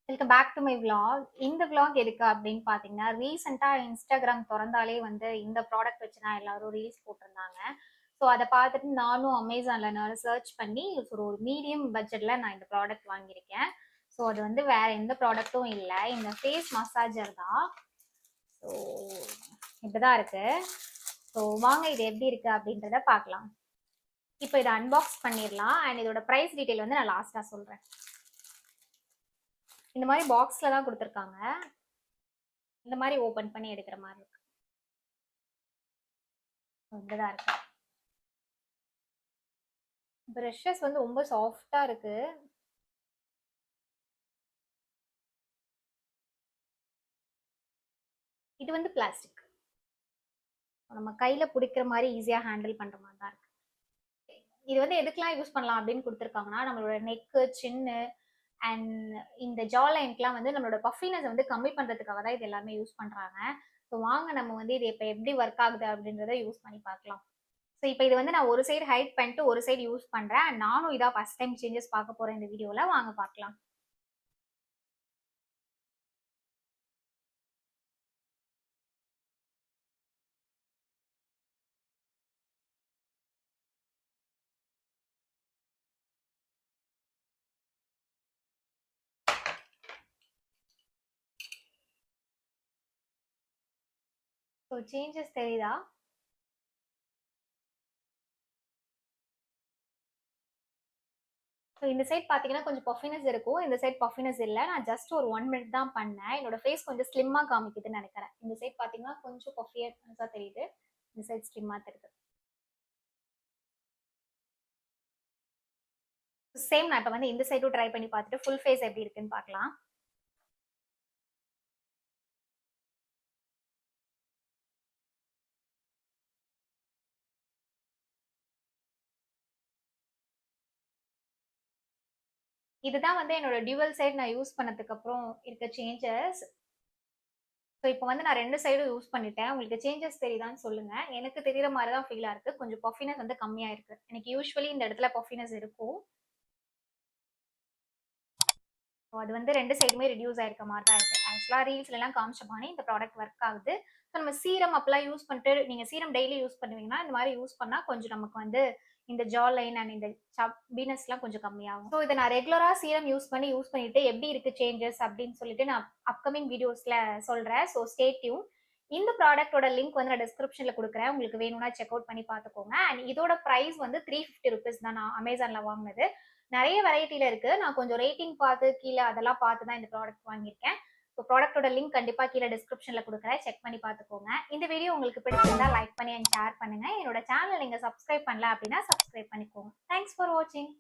Welcome back to my vlog. இந்த vlog எதுக்கு அப்படின்னு பார்த்தீங்கன்னா, ரீசெண்டாக இன்ஸ்டாகிராம் திறந்தாலே வந்து இந்த ப்ராடக்ட் வச்சு தான் எல்லாரும் ரீல்ஸ் போட்டிருந்தாங்க. ஸோ அதை பார்த்துட்டு நானும் அமேசானில் நான் சர்ச் பண்ணி ஒரு மீடியம் பட்ஜெட்டில் நான் இந்த ப்ராடக்ட் வாங்கியிருக்கேன். ஸோ அது வந்து வேற எந்த ப்ராடக்ட்டும் இல்லை, இந்த ஃபேஸ் மசாஜர் தான். ஸோ இப்படிதான் இருக்கு. ஸோ வாங்க இது எப்படி இருக்கு அப்படின்றத பார்க்கலாம். இப்போ இதை அன்பாக்ஸ் பண்ணிடலாம். அண்ட் இதோட ப்ரைஸ் டீட்டெயில் வந்து நான் லாஸ்ட்டாக சொல்கிறேன். இந்த மாதிரி பாக்ஸ்ல தான் கொடுத்துருக்காங்க. இந்த மாதிரி ஓபன் பண்ணி எடுக்கிற மாதிரி இருக்கு. இப்படிதான் இருக்கு. பிரஷஸ் வந்து ரொம்ப சாஃப்டா இருக்கு. இது வந்து பிளாஸ்டிக், நம்ம கையில பிடிக்கிற மாதிரி ஈஸியா ஹேண்டில் பண்ற மாதிரி தான் இருக்கு. இது வந்து எதுக்கெல்லாம் யூஸ் பண்ணலாம் அப்படின்னு கொடுத்துருக்காங்கன்னா, நம்மளோட நெக்கு, சின்னு அண்ட் இந்த ஜா லைன்க்குலாம் வந்து நம்மளோட பஃபினஸ் வந்து கம்மி பண்றதுக்காக தான் இது எல்லாமே யூஸ் பண்றாங்க. ஸோ வாங்க நம்ம வந்து இது இப்போ எப்படி ஒர்க் ஆகுது அப்படின்றத யூஸ் பண்ணி பார்க்கலாம். ஸோ இப்போ இது வந்து நான் ஒரு சைடு ஹைட் பண்ணிட்டு ஒரு சைடு யூஸ் பண்றேன். நானும் இதான் ஃபர்ஸ்ட் டைம் சேஞ்சஸ் பார்க்க போறேன் இந்த வீடியோல. வாங்க பார்க்கலாம். ஸோ சேஞ்சஸ் தெரியுதா? ஸோ இந்த சைட் பார்த்தீங்கன்னா கொஞ்சம் பஃபினஸ் இருக்கும், இந்த சைட் பஃபினஸ் இல்லை. நான் ஜஸ்ட் ஒரு 1 மினிட் தான் பண்ணேன். என்னோட ஃபேஸ் கொஞ்சம் ஸ்லிம்மாக காமிக்குதுன்னு நினைக்கிறேன். இந்த சைட் பார்த்தீங்கன்னா கொஞ்சம் பஃபியஸாக தெரியுது, இந்த சைட் ஸ்லிம்மாக தெரியுது. சேம் நான் இப்போ வந்து இந்த சைடும் ட்ரை பண்ணி பார்த்துட்டு ஃபுல் ஃபேஸ் எப்படி இருக்குன்னு பார்க்கலாம். இதுதான் வந்து என்னோட டியூவல் சைடு நான் யூஸ் பண்ணதுக்கு அப்புறம் இருக்க சேஞ்சஸ். ஸோ இப்போ வந்து நான் 2 சைடும் யூஸ் பண்ணிட்டேன். உங்களுக்கு சேஞ்சஸ் தெரியுதான்னு சொல்லுங்க. எனக்கு தெரியுற மாதிரி தான் ஃபீலாக இருக்கு. கொஞ்சம் பஃபினஸ் வந்து கம்மியாக இருக்கு. எனக்கு யூஸ்வலி இந்த இடத்துல பஃபினஸ் இருக்கும். ஸோ அது வந்து 2 சைடுமே ரிடியூஸ் ஆயிருக்க மாதிரி தான் இருக்கு. ஆக்சுவலாக ரீல்ஸ்லாம் காமிச்ச மாதிரி இந்த ப்ராடக்ட் ஒர்க் ஆகுது. ஸோ நம்ம சீரம் அப்பெல்லாம் யூஸ் பண்ணிட்டு, நீங்கள் சீரம் டெய்லி யூஸ் பண்ணுவீங்கன்னா இந்த மாதிரி யூஸ் பண்ணால் கொஞ்சம் நமக்கு வந்து இந்த ஜா லைன் அண்ட் இந்த சப்பீனஸ்லாம் கொஞ்சம் கம்மியாகும். ஸோ இதை நான் ரெகுலராக சீரம் யூஸ் பண்ணிட்டு எப்படி இருக்கு சேஞ்சஸ் அப்படின்னு சொல்லிட்டு நான் அப்கமிங் வீடியோஸில் சொல்கிறேன். So stay tune. இந்த ப்ராடக்டோட லிங்க் வந்து நான் டிஸ்கிரிப்ஷனில் கொடுக்குறேன், உங்களுக்கு வேணும்னா செக் அவுட் பண்ணி பார்த்துக்கோங்க. அண்ட் இதோட ப்ரைஸ் வந்து 350 ருபீஸ் தான் நான் அமேசானில் வாங்கினது. நிறைய வெரைட்டில இருக்கு. நான் கொஞ்சம் ரேட்டிங் பார்த்து கீழே அதெல்லாம் பார்த்து தான் இந்த ப்ராடக்ட் வாங்கியிருக்கேன். ஸோ ப்ராடக்டோட லிங்க் கண்டிப்பாக கீழே டிஸ்கிரிப்ஷனில் கொடுக்குறேன், செக் பண்ணி பார்த்துக்கோங்க. இந்த வீடியோ உங்களுக்கு பிடிச்சிருந்தா லைக் பண்ணி அண்ட் ஷேர் பண்ணுங்க. என்னோட சேனல் நீங்கள் சப்ஸ்கிரைப் பண்ணல அப்படின்னா சப்ஸ்கிரைப் பண்ணிக்கோங்க. தேங்க்ஸ் ஃபார் வாட்சிங்.